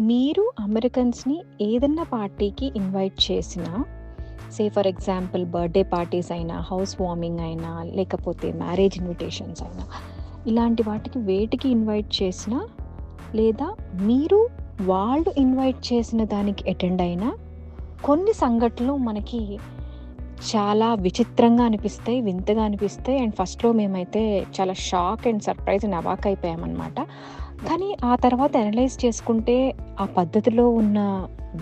మీరు అమెరికన్స్‌ని ఏదన్నా పార్టీకి ఇన్వైట్ చేసినా, ఫర్ ఎగ్జాంపుల్ బర్త్‌డే పార్టీస్ అయినా, హౌస్ వార్మింగ్ అయినా, లేకపోతే మ్యారేజ్ ఇన్విటేషన్స్ అయినా, ఇలాంటి వాటికి వేటికి ఇన్వైట్ చేసినా, లేదా మీరు వాళ్ళు ఇన్వైట్ చేసిన దానికి అటెండ్ అయినా, కొన్ని సంఘటనలు మనకి చాలా విచిత్రంగా అనిపిస్తాయి, వింతగా అనిపిస్తాయి. అండ్ ఫస్ట్‌లో మేమైతే చాలా షాక్ అండ్ సర్ప్రైజ్ అండ్ అవాక్ అయిపోయామనమాట. కానీ ఆ తర్వాత అనలైజ్ చేసుకుంటే ఆ పద్ధతిలో ఉన్న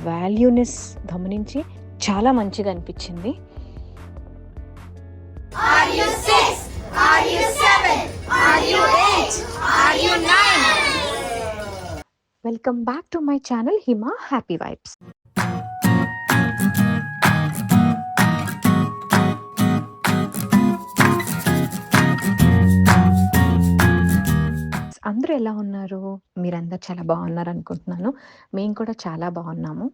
వాల్యూనెస్ గమనించి చాలా మంచిగా అనిపించింది. Are you 6? Are you 7? Are you 8? Are you 9? Welcome back to my channel Hima happy vibes. అందరూ ఎలా ఉన్నారు? మీరందరూ చాలా బాగున్నారనుకుంటున్నాను. మేము కూడా చాలా బాగున్నాము.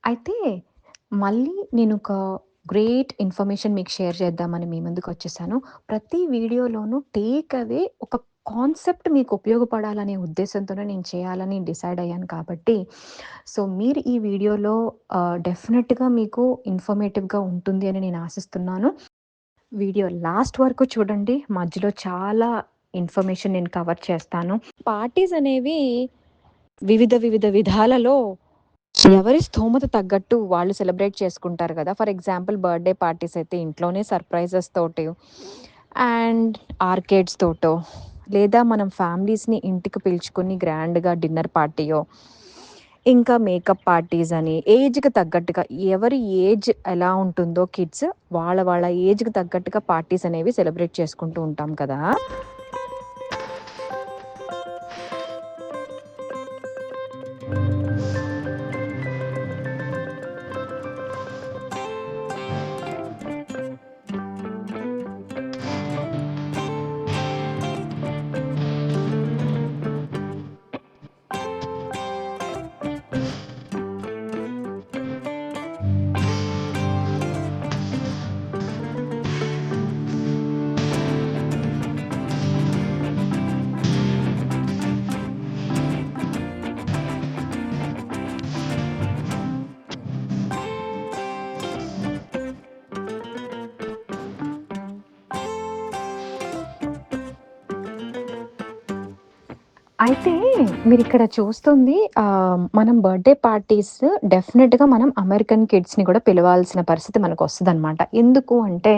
అయితే మళ్ళీ నేనొక గ్రేట్ ఇన్ఫర్మేషన్ మీకు షేర్ చేద్దామని మీ ముందుకొచ్చేసాను. ప్రతి వీడియోలోనూ టేక్ అవే ఒక కాన్సెప్ట్ మీకు ఉపయోగపడాలనే ఉద్దేశంతోనే నేను చేయాలని డిసైడ్ అయ్యాను కాబట్టి, సో మీరు ఈ వీడియోలో డెఫినెట్‌గా మీకు ఇన్ఫర్మేటివ్‌గా ఉంటుంది అని నేను ఆశిస్తున్నాను. వీడియో లాస్ట్ వరకు చూడండి. మధ్యలో చాలా ఇన్ఫర్మేషన్ నేను కవర్ చేస్తాను. పార్టీస్ అనేవి వివిధ విధాలలో ఎవరి స్థోమత తగ్గట్టు వాళ్ళు సెలబ్రేట్ చేసుకుంటారు కదా! ఫర్ ఎగ్జాంపుల్ బర్త్‌డే పార్టీస్ అయితే ఇంట్లోనే సర్ప్రైజెస్ తోటి అండ్ ఆర్కేడ్స్ తోటో, లేదా మనం ఫ్యామిలీస్‌ని ఇంటికి పిలుచుకొని గ్రాండ్‌గా డిన్నర్ పార్టీయో, ఇంకా మేకప్ పార్టీస్ అని ఏజ్‌కి తగ్గట్టుగా ఎవరి ఏజ్ ఎలా ఉంటుందో కిడ్స్ వాళ్ళ ఏజ్‌కి తగ్గట్టుగా పార్టీస్ అనేవి సెలబ్రేట్ చేసుకుంటూ ఉంటాం కదా! అయితే మీరిక్కడ చూస్తుంది మనం బర్త్‌డే పార్టీస్ డెఫినిట్‌గా మనం అమెరికన్ కిడ్స్‌ని కూడా పిలవాల్సిన పరిస్థితి మనకొస్తదనమాట. ఎందుకు అంటే,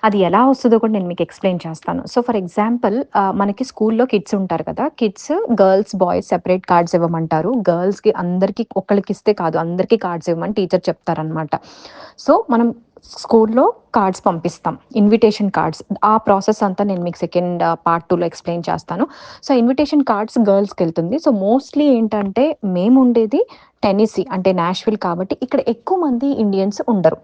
అది ఎలా వస్తదో కూడా నేను మీకు ఎక్స్‌ప్లెయిన్ చేస్తాను. సో, ఫర్ ఎగ్జాంపుల్ మనకి స్కూల్‌లో కిడ్స్ ఉంటారు కదా! Kids girls, boys separate cards ఇవ్వమంటారు. గర్ల్స్‌కి అందరికి ఒక్కళ్ళకిస్తే కాదు, అందరికీ కార్డ్స్ ఇవ్వమని టీచర్ చెప్తారనమాట. సో, మనం స్కూల్‌లో కార్డ్స్ పంపిస్తాం. Invitation cards. ఆ ప్రాసెస్ అంతా నేను మీకు సెకండ్ పార్ట్ 2లో ఎక్స్‌ప్లెయిన్ చేస్తాను. సో, ఇన్విటేషన్ కార్డ్స్ గర్ల్స్‌కెళ్తుంది. సో, మోస్ట్‌లీ ఏంటంటే మేముండేది టెన్నెసీ అంటే నాష్‌విల్ కాబట్టి ఇక్కడ ఎక్కువ మంది ఇండియన్స్ ఉండరు.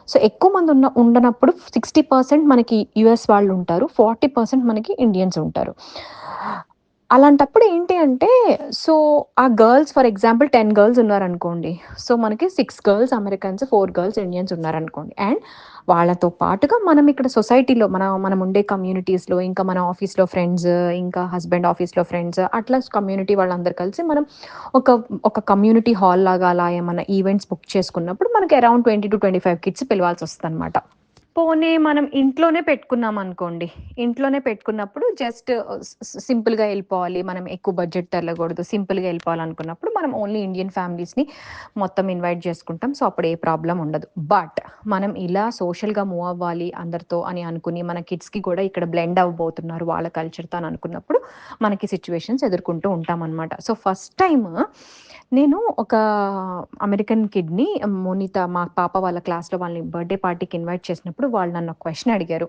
సో, ఎక్కువ మంది ఉండనప్పుడు 60% మనకి యూఎస్ వాళ్ళుంటారు. 40% మనకి ఇండియన్స్ ఉంటారు. అలాంటప్పుడు ఏంటి అంటే, సో, ఆ గర్ల్స్ ఫర్ ఎగ్జాంపుల్ 10 గర్ల్స్ ఉన్నారనుకోండి. సో, మనకి 6 గర్ల్స్ అమెరికన్స్, 4 గర్ల్స్ ఇండియన్స్ ఉన్నారనుకోండి. అండ్ వాళ్ళతో పాటుగా మనం ఇక్కడ సొసైటీలో మనం ఉండే కమ్యూనిటీస్‌లో, ఇంకా మన ఆఫీస్‌లో ఫ్రెండ్స్, ఇంకా హస్బెండ్ ఆఫీస్‌లో ఫ్రెండ్స్ అట్లా కమ్యూనిటీ వాళ్ళందరూ కలిసి మనం ఒక ఒక కమ్యూనిటీ హాల్ లాగా అలా ఏమన్నా ఈవెంట్స్ బుక్ చేసుకున్నప్పుడు మనకి అరౌండ్ 20-25 కిడ్స్ పిలవాల్సొస్తదనమాట. పోనీ మనం ఇంట్లోనే పెట్టుకున్నామనుకోండి. ఇంట్లోనే పెట్టుకున్నప్పుడు జస్ట్ సింపుల్‌గా ఎళ్ళిపోవాలి. మనం ఎక్కువ బడ్జెట్ ఎళ్ళకూడదు. సింపుల్‌గా ఎళ్ళిపోవాలనుకున్నప్పుడు మనం ఓన్లీ ఇండియన్ ఫ్యామిలీస్‌ని మొత్తం ఇన్వైట్ చేసుకుంటాం. సో, అప్పుడు ఏ ప్రాబ్లమ్ ఉండదు. బట్ మనం ఇలా సోషల్‌గా మూవ్ అవ్వాలి అందరితో అని అనుకుని, మన కిడ్స్‌కి కూడా ఇక్కడ బ్లెండ్ అవ్వబోతున్నారు వాళ్ళ కల్చర్‌తో అని అనుకున్నప్పుడు, మనకి సిట్యుయేషన్స్ ఎదుర్కొంటూ ఉంటామనమాట. సో, ఫస్ట్ టైమ్ నేను ఒక అమెరికన్ కిడ్‌ని మోనిత మా పాప వాళ్ళ క్లాస్‌లో వాళ్ళని బర్త్‌డే పార్టీకి ఇన్వైట్ చేసినప్పుడు వాళ్ళు నన్ను ఒక క్వెషన్ అడిగారు.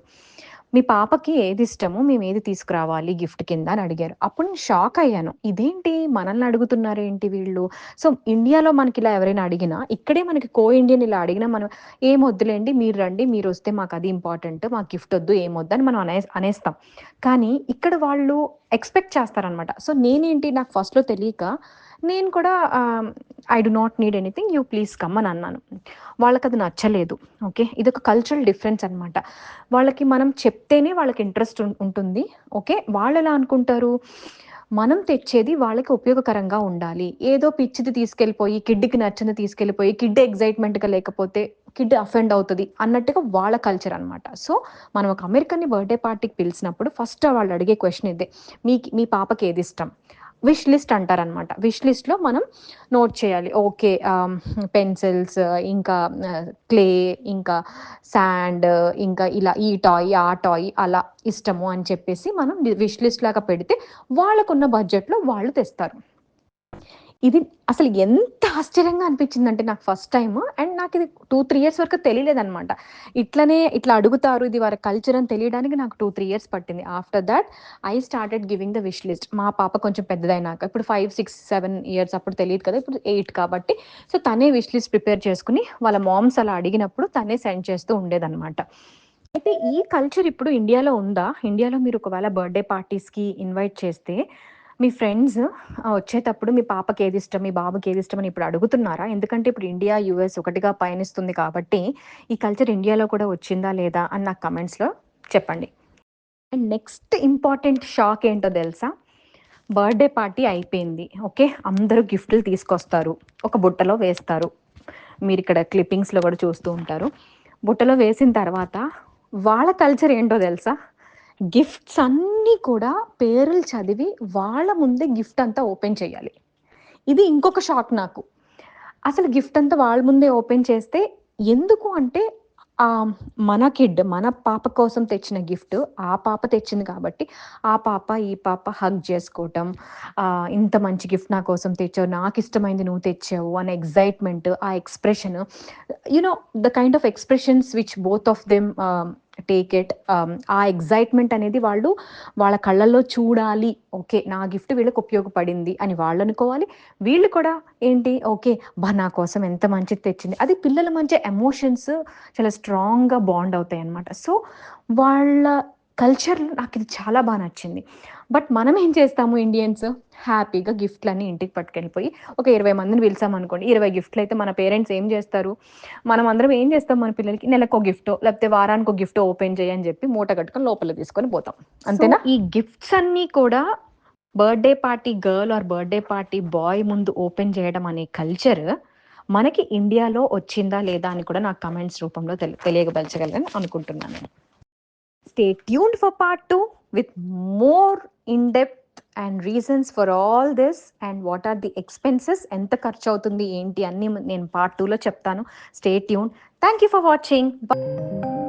"మీ పాపకి ఏది ఇష్టము? మేము ఏది తీసుకురావాలి గిఫ్ట్ కింద" అని అడిగారు. అప్పుడు నేను షాక్ అయ్యాను. ఇదేంటి మనల్ని అడుగుతున్నారేంటి వీళ్ళు? సో, ఇండియాలో మనకిలా ఎవరైనా అడిగినా, ఇక్కడే మనకి కో ఇండియన్ ఇలా అడిగినా మనం "ఏం వద్దులేండి మీరు రండి. మీరొస్తే మాకది ఇంపార్టెంట్. మాకు గిఫ్ట్ ఒద్దు, ఏమొద్దు" అని మనం అనేస్తాం. కానీ ఇక్కడ వాళ్ళు ఎక్స్‌పెక్ట్ చేస్తారనమాట. సో, నేనేంటి నాకు ఫస్ట్‌లో తెలియక నేను కూడా I do not need anything, you please come అని అన్నాను. వాళ్ళకి అది నచ్చలేదు. ఓకే, ఇదొక కల్చరల్ డిఫరెన్స్ అనమాట. వాళ్ళకి మనం చెప్తేనే వాళ్ళకి ఇంట్రెస్ట్ ఉంటుంది. ఓకే, వాళ్ళు ఎలా అనుకుంటారు, మనం తెచ్చేది వాళ్ళకి ఉపయోగకరంగా ఉండాలి. ఏదో పిచ్చిది తీసుకెళ్ళిపోయి, కిడ్‌కి నచ్చింది తీసుకెళ్ళిపోయి, కిడ్ ఎక్సైట్‌మెంట్‌గా లేకపోతే కిడ్ అఫెండ్ అవుతది అన్నట్టుగా వాళ్ళ కల్చర్ అనమాట. సో, మనం ఒక అమెరికన్‌ని బర్త్‌డే పార్టీకి పిలిచినప్పుడు ఫస్ట్ వాళ్ళు అడిగే క్వెషన్ ఇదే. మీ పాపకి ఏదిష్టం? విష్ లిస్ట్ అంటారనమాట. విష్ లిస్ట్‌లో మనం నోట్ చేయాలి. ఓకే, పెన్సిల్స్, ఇంకా క్లే, ఇంకా శాండ్, ఇంకా ఇలా ఈ టాయ్, ఆ టాయ్ అలా ఇష్టము అని చెప్పేసి మనం విష్ లిస్ట్ లాగా పెడితే వాళ్ళకున్న బడ్జెట్‌లో వాళ్ళు తెస్తారు. ఇది అసలు ఎంత ఆశ్చర్యంగా అనిపించిందంటే నాకు ఫస్ట్ టైము. అండ్ నాకిది 2, 3 ఇయర్స్ వరకు తెలియలేదనమాట. ఇట్లా అడుగుతారు, ఇది వారి కల్చర్ అని తెలియడానికి నాకు 2, 3 ఇయర్స్ పట్టింది. After that I started giving the wish list. మా పాప కొంచెం పెద్దదయినాక, ఇప్పుడు 5, 6, 7 ఇయర్స్, అప్పుడు తెలీదు కదా! ఇప్పుడు 8 కాబట్టి, సో, తనే విష్ లిస్ట్ ప్రిపేర్ చేసుకొని వాళ్ళ మామ్స్ అలా అడిగినప్పుడు తనే సెండ్ చేస్తూ ఉండేదనమాట. అయితే ఈ కల్చర్ ఇప్పుడు ఇండియాలో ఉందా? ఇండియాలో మీరు ఒకవేళ బర్త్‌డే పార్టీస్‌కి ఇన్వైట్ చేస్తే, మీ ఫ్రెండ్స్ వచ్చేటప్పుడు మీ పాపకేదిష్టం, మీ బాబుకేదిష్టం అని ఇప్పుడు అడుగుతున్నారా? ఎందుకంటే ఇప్పుడు ఇండియా, యూఎస్ ఒకటిగా పయనిస్తుంది కాబట్టి, ఈ కల్చర్ ఇండియాలో కూడా వచ్చిందా లేదా అని నాకు కమెంట్స్‌లో చెప్పండి. అండ్ నెక్స్ట్ ఇంపార్టెంట్ షాక్ ఏంటో తెలుసా? బర్త్‌డే పార్టీ అయిపోయింది. ఓకే, అందరూ గిఫ్టులు తీసుకొస్తారు. ఒక బుట్టలో వేస్తారు. మీరిక్కడ క్లిప్పింగ్స్‌లో కూడా చూస్తూ ఉంటారు. బుట్టలో వేసిన తర్వాత వాళ్ళ కల్చర్ ఏంటో తెలుసా? గిఫ్ట్స్ అన్నీ కూడా పేర్లు చదివి వాళ్ళ ముందే గిఫ్ట్ అంతా ఓపెన్ చేయాలి. ఇది ఇంకొక షాక్ నాకు. అసలు గిఫ్ట్ అంతా వాళ్ళ ముందే ఓపెన్ చేస్తే, ఎందుకు అంటే మన పాప కోసం తెచ్చిన గిఫ్ట్ ఆ పాప తెచ్చింది కాబట్టి, ఆ పాప, ఈ పాప హగ్ చేసుకోవటం, ఇంత మంచి గిఫ్ట్ నా కోసం తెచ్చావు, నాకిష్టమైంది నువ్వు తెచ్చావు అనే ఎక్సైట్‌మెంట్, ఆ expression, the kind of expressions which both of them take it. ఆ ఎక్సైట్‌మెంట్ అనేది వాళ్ళు వాళ్ళ కళ్ళల్లో చూడాలి. ఓకే, నా గిఫ్ట్ వీళ్ళకి ఉపయోగపడింది అని వాళ్ళనుకోవాలి. వీళ్ళు కూడా ఏంటి, ఓకే, అబ్బా! నా కోసం ఎంత మంచిది తెచ్చింది. అది పిల్లల మధ్య ఎమోషన్స్ చాలా స్ట్రాంగ్‌గా బాండ్ అవుతాయన్నమాట. సో, వాళ్ళ కల్చర్‌లో నాకిది చాలా నచ్చింది. బట్ మనం ఏం చేస్తాము ఇండియన్స్, హ్యాపీగా గిఫ్ట్‌లన్నీ ఇంటికి పట్టుకెళ్ళిపోయి, ఒక 20 మందిని పిలిచామనుకోండి, 20 గిఫ్ట్‌లయితే మన పేరెంట్స్ ఏం చేస్తారు, మనమందరం ఏం చేస్తాం, మన పిల్లలకి నెలకో గిఫ్టో, లేకపోతే వారానికో గిఫ్టో ఓపెన్ చెయ్యి అని చెప్పి మూట కట్టుకొని లోపలికి తీసుకొని పోతాం. అంతేనా? ఈ గిఫ్ట్స్ అన్నీ కూడా birthday party girl or birthday party boy ముందు ఓపెన్ చేయడం అనే కల్చర్ మనకి ఇండియాలో వచ్చిందా లేదా అని కూడా నాకు కమెంట్స్ రూపంలో తెలియబరచగలరని అనుకుంటున్నాను. Stay tuned for part 2 with more in-depth and reasons for all this and what are the expenses, ఎంత ఖర్చు అవుతుంది ఏంటి అన్నీ నేను part 2లో చెప్తాను. Stay tuned. Thank you for watching. Bye.